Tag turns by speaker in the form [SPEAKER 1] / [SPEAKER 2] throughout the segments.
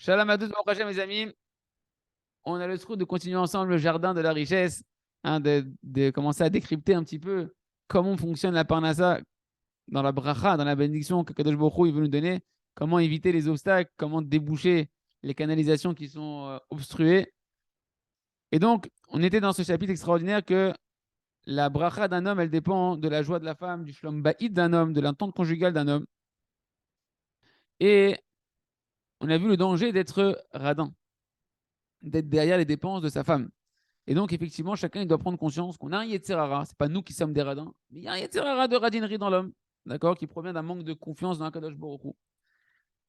[SPEAKER 1] Shalom à tous, Baruch Hashem, mes amis. On a le souhait de continuer ensemble le jardin de la richesse, hein, de commencer à décrypter un petit peu comment fonctionne la parnassa dans la bracha, dans la bénédiction que Kadosh Baruch Hu, il veut nous donner, comment éviter les obstacles, comment déboucher les canalisations qui sont obstruées. Et donc, on était dans ce chapitre extraordinaire que la bracha d'un homme, elle dépend de la joie de la femme, du shlom ba'id d'un homme, de l'entente conjugale d'un homme. Et on a vu le danger d'être radin, d'être derrière les dépenses de sa femme. Et donc, effectivement, chacun il doit prendre conscience qu'on a un Yetzirara. Ce n'est pas nous qui sommes des radins, mais il y a un Yetzirara de radinerie dans l'homme, d'accord, qui provient d'un manque de confiance dans Kadosh Baruch Hu.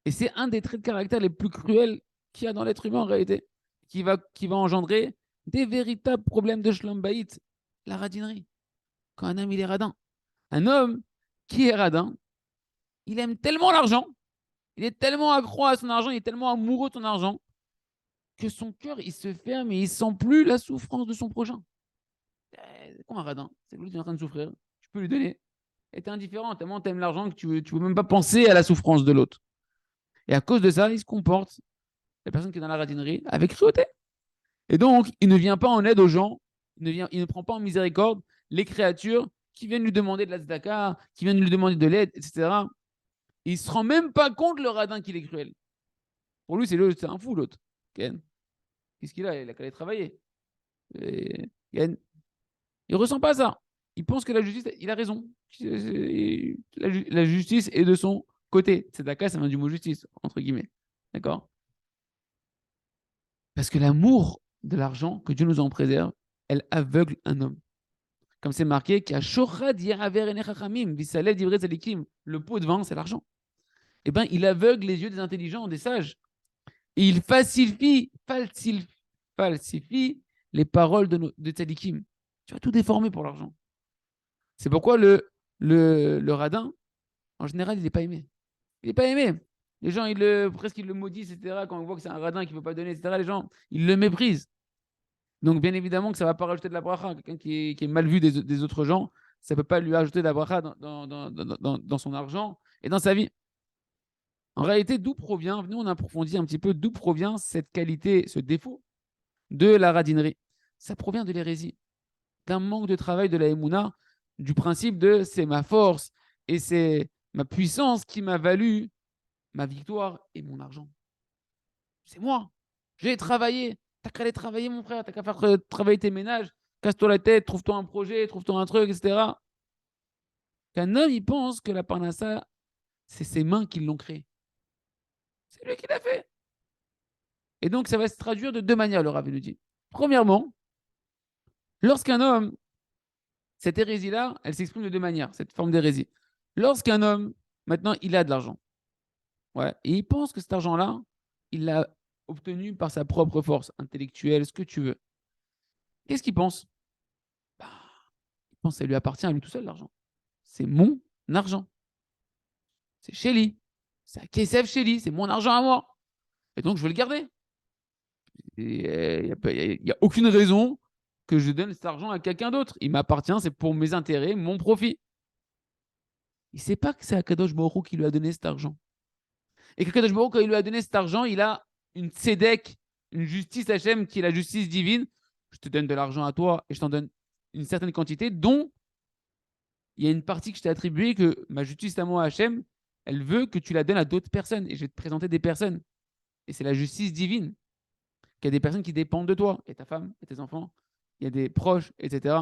[SPEAKER 1] Et c'est un des traits de caractère les plus cruels qu'il y a dans l'être humain en réalité, qui va engendrer des véritables problèmes de Shlom Bayit, la radinerie. Quand un homme il est radin, un homme qui est radin, il aime tellement l'argent, il est tellement accro à son argent, il est tellement amoureux de son argent, que son cœur il se ferme et il ne sent plus la souffrance de son prochain. C'est quoi un radin? C'est lui qui est en train de souffrir. Tu peux lui donner. Et tu es indifférent, tellement tu aimes l'argent que tu ne veux même pas penser à la souffrance de l'autre. Et à cause de ça, il se comporte, la personne qui est dans la radinerie, avec cruauté. Et donc, il ne vient pas en aide aux gens, il ne prend pas en miséricorde les créatures qui viennent lui demander de la tzedaka, qui viennent lui demander de l'aide, etc. Et il ne se rend même pas compte, le radin, qu'il est cruel. Pour lui, c'est un fou, l'autre. Qu'est-ce qu'il a? Il a qu'à aller travailler. Et, il ne ressent pas ça. Il pense que la justice, il a raison. La justice est de son côté. Tzedaka, ça vient du mot justice, entre guillemets. D'accord? Parce que l'amour de l'argent, que Dieu nous en préserve, elle aveugle un homme. Comme c'est marqué, le pot de vin, c'est l'argent. Eh bien, il aveugle les yeux des intelligents, des sages. Et il falsifie les paroles de tzadikim. Tu vas tout déformer pour l'argent. C'est pourquoi le radin, en général, il n'est pas aimé. Il n'est pas aimé. Les gens, presque ils le maudissent, etc. Quand on voit que c'est un radin qui ne veut pas donner, etc., les gens, ils le méprisent. Donc, bien évidemment que ça ne va pas rajouter de la bracha. Quelqu'un qui est mal vu des autres gens, ça ne peut pas lui rajouter de la bracha dans son argent et dans sa vie. En réalité, d'où provient, venez on approfondit un petit peu, d'où provient cette qualité, ce défaut de la radinerie. Ça provient de l'hérésie, d'un manque de travail de la Emouna, du principe de c'est ma force et c'est ma puissance qui m'a valu ma victoire et mon argent. C'est moi. J'ai travaillé. T'as qu'à aller travailler, mon frère. T'as qu'à faire travailler tes ménages. Casse-toi la tête, trouve-toi un projet, trouve-toi un truc, etc. Qu'un homme, il pense que la parnassa, c'est ses mains qui l'ont créé. C'est lui qui l'a fait. Et donc, ça va se traduire de deux manières, le Rav nous dit. Premièrement, lorsqu'un homme, cette hérésie-là, elle s'exprime de deux manières, cette forme d'hérésie. Lorsqu'un homme, maintenant, il a de l'argent. Ouais, et il pense que cet argent-là, il l'a obtenu par sa propre force intellectuelle, ce que tu veux. Qu'est-ce qu'il pense? Bah, il pense que ça lui appartient à lui tout seul, l'argent. C'est mon argent. C'est chez lui. C'est à KSF chez lui. C'est mon argent à moi. Et donc, je veux le garder. Il n'y a aucune raison que je donne cet argent à quelqu'un d'autre. Il m'appartient, c'est pour mes intérêts, mon profit. Il ne sait pas que c'est Akadosh Baruch Hu qui lui a donné cet argent. Et qu'Akadosh Baruch Hu, quand il lui a donné cet argent, il a une tzedek, une justice Hachem qui est la justice divine. Je te donne de l'argent à toi et je t'en donne une certaine quantité, dont il y a une partie que je t'ai attribuée, que ma justice à moi, Hachem, elle veut que tu la donnes à d'autres personnes. Et je vais te présenter des personnes. Et c'est la justice divine. Qu'il y a des personnes qui dépendent de toi. Il y a ta femme, il y a tes enfants, il y a des proches, etc.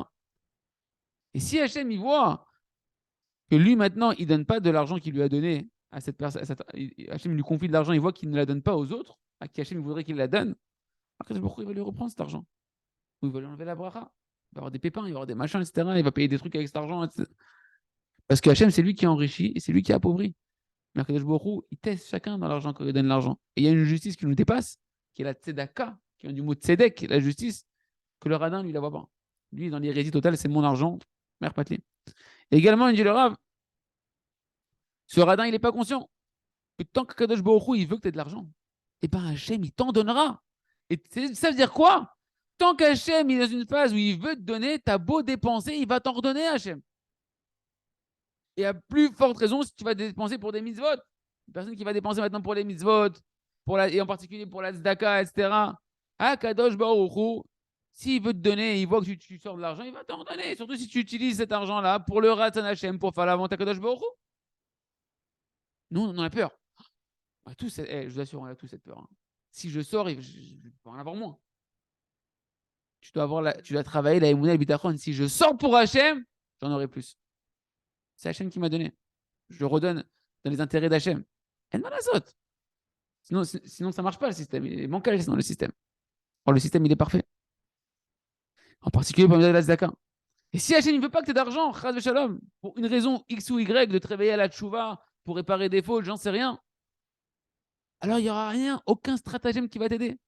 [SPEAKER 1] Et si Hachem, il voit que lui, maintenant, il ne donne pas de l'argent qu'il lui a donné à cette personne, Hachem lui confie de l'argent, il voit qu'il ne la donne pas aux autres, à qui Hachem voudrait qu'il la donne, après, pourquoi il va lui reprendre cet argent? Ou il va lui enlever la bracha. Il va avoir des pépins, il va avoir des machins, etc. Il va payer des trucs avec cet argent, etc. Parce que Hachem, c'est lui qui enrichit et c'est lui qui appauvrit. Mais Akadosh Baruch Hu, il teste chacun dans l'argent quand il donne l'argent. Et il y a une justice qui nous dépasse, qui est la tzedaka, qui vient du mot tzedek, la justice, que le radin, lui, il la voit pas. Lui, dans l'hérésie totale, c'est mon argent, mère patrie. Et également, il dit le Rav, ce radin, il n'est pas conscient que tant que Kadosh Baruch Hu, il veut que tu aies de l'argent, et bien Hachem, il t'en donnera. Et ça veut dire quoi? Tant qu'Hachem, il est dans une phase où il veut te donner, t'as beau dépenser, il va t'en redonner, Hachem. Et à plus forte raison, si tu vas dépenser pour des mitzvot. Une personne qui va dépenser maintenant pour les mitzvot, et en particulier pour la tzedaka, etc. Ah, Kadosh Baruch Hu, s'il veut te donner, il voit que tu sors de l'argent, il va t'en donner. Surtout si tu utilises cet argent-là pour le Ratan Hashem, pour faire la vente à Kadosh Baruch Hu. Nous, on en a peur. Je vous assure, on a tous cette peur. Hein. Si je sors, je vais en avoir moins. Tu dois travailler la Emouna et le Bitachon. Si je sors pour Hachem, j'en aurai plus. C'est Hachem qui m'a donné. Je redonne dans les intérêts d'Hachem. Elle m'a la saute. Sinon, ça ne marche pas le système. Il est bancal sinon le système. Or, le système, il est parfait. En particulier pour la Zdaka. Et si Hachem ne veut pas que tu aies d'argent, Chaz Shalom, pour une raison X ou Y, de te réveiller à la tchouva, pour réparer des fautes, j'en sais rien, alors il n'y aura rien, aucun stratagème qui va t'aider.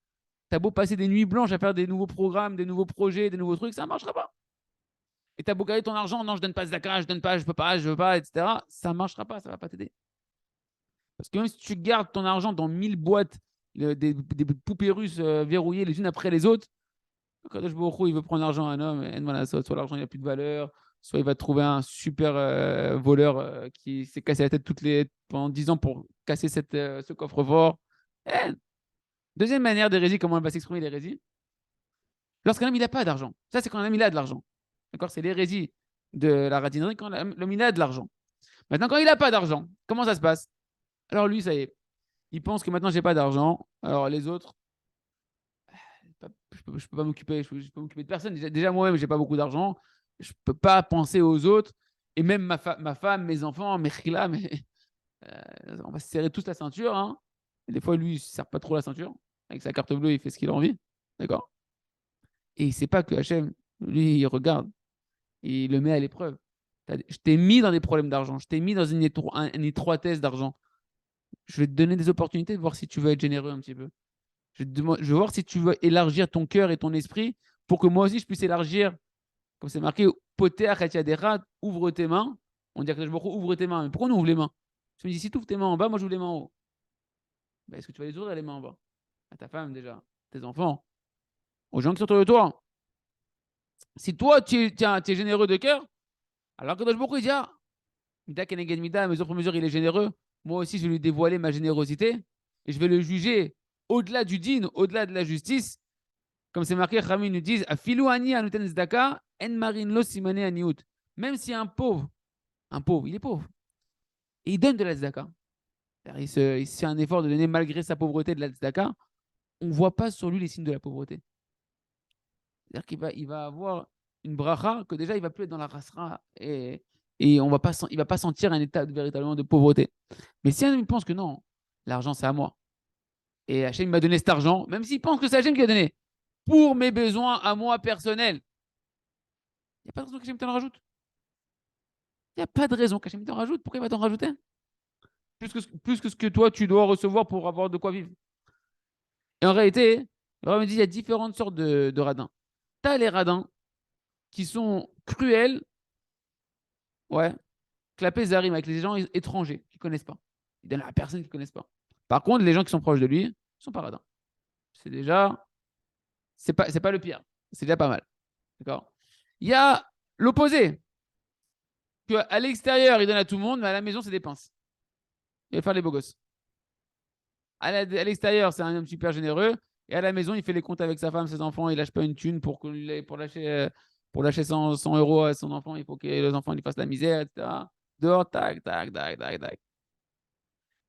[SPEAKER 1] T'as beau passer des nuits blanches à faire des nouveaux programmes, des nouveaux projets, des nouveaux trucs, ça ne marchera pas. Et t'as beau gagner ton argent, non, je donne pas Zdaka, je donne pas, je peux pas, je veux pas, etc. Ça ne marchera pas, ça ne va pas t'aider. Parce que même si tu gardes ton argent dans 1000 boîtes, des poupées russes verrouillées les unes après les autres, Kadosh Baruch Hu, il veut prendre l'argent à un homme, soit l'argent n'a plus de valeur, soit il va trouver un super voleur qui s'est cassé la tête pendant 10 ans pour casser ce coffre-fort. Eh, deuxième manière d'hérésie, comment elle va s'exprimer l'hérésie? Lorsqu'un homme il n'a pas d'argent. Ça, c'est quand un homme il a de l'argent. D'accord? C'est l'hérésie de la radinerie quand l'homme il a de l'argent. Maintenant, quand il n'a pas d'argent, comment ça se passe? Alors lui, ça y est, il pense que maintenant j'ai pas d'argent. Alors les autres, je peux pas m'occuper, je peux m'occuper de personne. Déjà moi-même, j'ai pas beaucoup d'argent. Je peux pas penser aux autres. Et même ma femme, mes enfants, mes khila, on va se serrer tous la ceinture. Hein. Et des fois, lui, il ne se serre pas trop la ceinture. Avec sa carte bleue, il fait ce qu'il a envie. D'accord? Et il sait pas que Hachem, lui, il regarde. Et il le met à l'épreuve. Je t'ai mis dans des problèmes d'argent. Je t'ai mis dans une étroitesse d'argent. Je vais te donner des opportunités de voir si tu veux être généreux un petit peu. Je vais voir si tu veux élargir ton cœur et ton esprit pour que moi aussi je puisse élargir, comme c'est marqué, Poter Khatiadera, ouvre tes mains. On dit que je ouvre tes mains. Mais pourquoi on ouvre les mains? Tu me dis, si tu ouvres tes mains en bas, moi j'ouvre les mains en haut. Ben, est-ce que tu vas les ouvrir les mains en bas? À ta femme déjà, tes enfants, aux gens qui sont autour de toi. Si toi tu es généreux de cœur, alors que Dosh Boko il dit, ah, Mida Keneged Mida, mesure pour mesure, il est généreux. Moi aussi, je vais lui dévoiler ma générosité et je vais le juger au-delà du din, au-delà de la justice. Comme c'est marqué, Khamim nous disent Afilou ani anuten zdaka, en marin lo simane aniut. Même si un pauvre, il est pauvre. Et il donne de la zdaka. Il se fait un effort de donner malgré sa pauvreté de la zdaka. On ne voit pas sur lui les signes de la pauvreté. C'est-à-dire qu'il va avoir une bracha que déjà il va plus être dans la rasra et il ne va pas sentir un état véritablement de pauvreté. Mais si un homme pense que non, l'argent c'est à moi, et Hachem m'a donné cet argent, même s'il pense que c'est Hachem qui l'a donné, pour mes besoins à moi personnels, il n'y a pas de raison qu'Hachem t'en rajoute. Il n'y a pas de raison qu'Hachem t'en rajoute. Pourquoi il va t'en rajouter? Plus que ce que toi tu dois recevoir pour avoir de quoi vivre. Et en réalité, me dit il y a différentes sortes de radins. Tu as les radins qui sont cruels, ouais, clapés zarim avec les gens étrangers qui ne connaissent pas. Ils donnent à personne qui ne connaissent pas. Par contre, les gens qui sont proches de lui sont pas radins. C'est déjà, c'est pas le pire. C'est déjà pas mal. D'accord? Il y a l'opposé. À l'extérieur, il donne à tout le monde, mais à la maison, c'est des pinces. Il va faire les beaux gosses. À l'extérieur, c'est un homme super généreux. Et à la maison, il fait les comptes avec sa femme, ses enfants. Il lâche pas une thune pour lâcher 100 euros à son enfant. Il faut que les enfants ils fassent la misère, etc. Dehors, tac, tac, tac, tac, tac.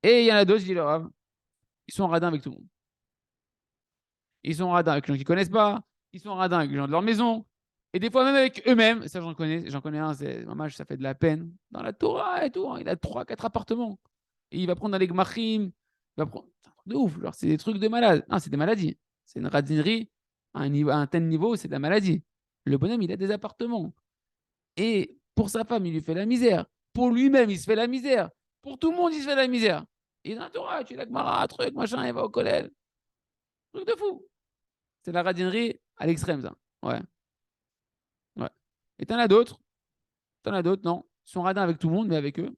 [SPEAKER 1] Et il y en a d'autres, je dis leur Rav, ils sont radins avec tout le monde. Ils sont radins avec les gens qu'ils ne connaissent pas. Ils sont radins avec les gens de leur maison. Et des fois, même avec eux-mêmes. Ça, j'en connais un, c'est maman, ça fait de la peine. Dans la Torah et tout. Hein, il a 3-4 appartements. Et il va prendre dans les gmachim. Il va prendre. C'est un truc de ouf. Alors, c'est des trucs de malade. Non, c'est des maladies. C'est une radinerie. À un tel niveau, c'est de la maladie. Le bonhomme, il a des appartements. Et pour sa femme, il lui fait la misère. Pour lui-même, il se fait la misère. Pour tout le monde, il se fait la misère. Et dans la Torah, tu es la Gemara, truc, machin, il va au collège. Truc de fou. C'est la radinerie à l'extrême, ça. Ouais. Ouais. Et t'en as d'autres. Non. Ils sont radins avec tout le monde, mais avec eux,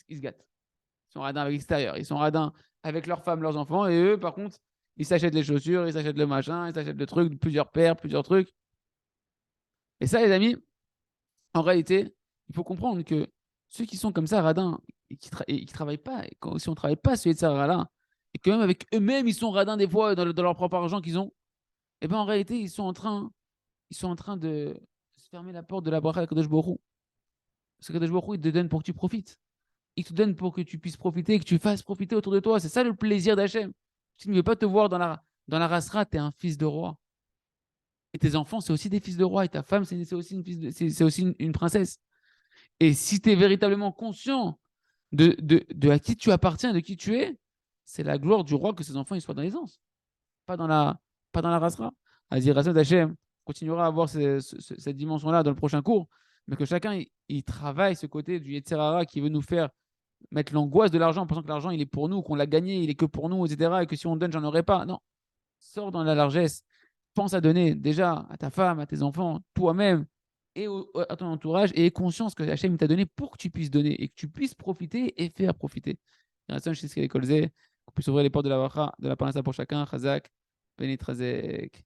[SPEAKER 1] ils se gâtent. Ils sont radins avec l'extérieur. Ils sont radins avec leurs femmes, leurs enfants. Et eux, par contre, ils s'achètent les chaussures, ils s'achètent le machin, ils s'achètent le truc, plusieurs paires, plusieurs trucs. Et ça, les amis, en réalité, il faut comprendre que ceux qui sont comme ça, radins, et qui travaillent pas, si on ne travaille pas ce Yetzirah là, que même avec eux-mêmes, ils sont radins des fois dans leur propre argent qu'ils ont, et bien en réalité, ils sont en train de se fermer la porte de la bracha de Kadosh Baruch Hu. Parce que Kadosh Baruch Hu, il te donne pour que tu profites. Il te donne pour que tu puisses profiter, que tu fasses profiter autour de toi. C'est ça le plaisir d'Hachem. Tu ne veux pas te voir dans la rasera, tu es un fils de roi. Et tes enfants, c'est aussi des fils de roi. Et ta femme, c'est aussi, c'est aussi une princesse. Et si tu es véritablement conscient de à qui tu appartiens, de qui tu es, c'est la gloire du roi que ses enfants ils soient dans l'aisance, pas dans la, pas dans la rasera. Azir Hassan Hachem continuera à avoir cette dimension-là dans le prochain cours, mais que chacun il travaille ce côté du Yetzirara qui veut nous faire mettre l'angoisse de l'argent en pensant que l'argent il est pour nous, qu'on l'a gagné, il est que pour nous, etc. Et que si on donne, j'en aurai pas. Non, sors dans la largesse, pense à donner déjà à ta femme, à tes enfants, toi-même et à ton entourage, et aie conscience que Hachem t'a donné pour que tu puisses donner et que tu puisses profiter et faire profiter. Je sais ce qu'elle qu'on puisse ouvrir les portes de la parnassa pour chacun. Chazak, Benit Razek.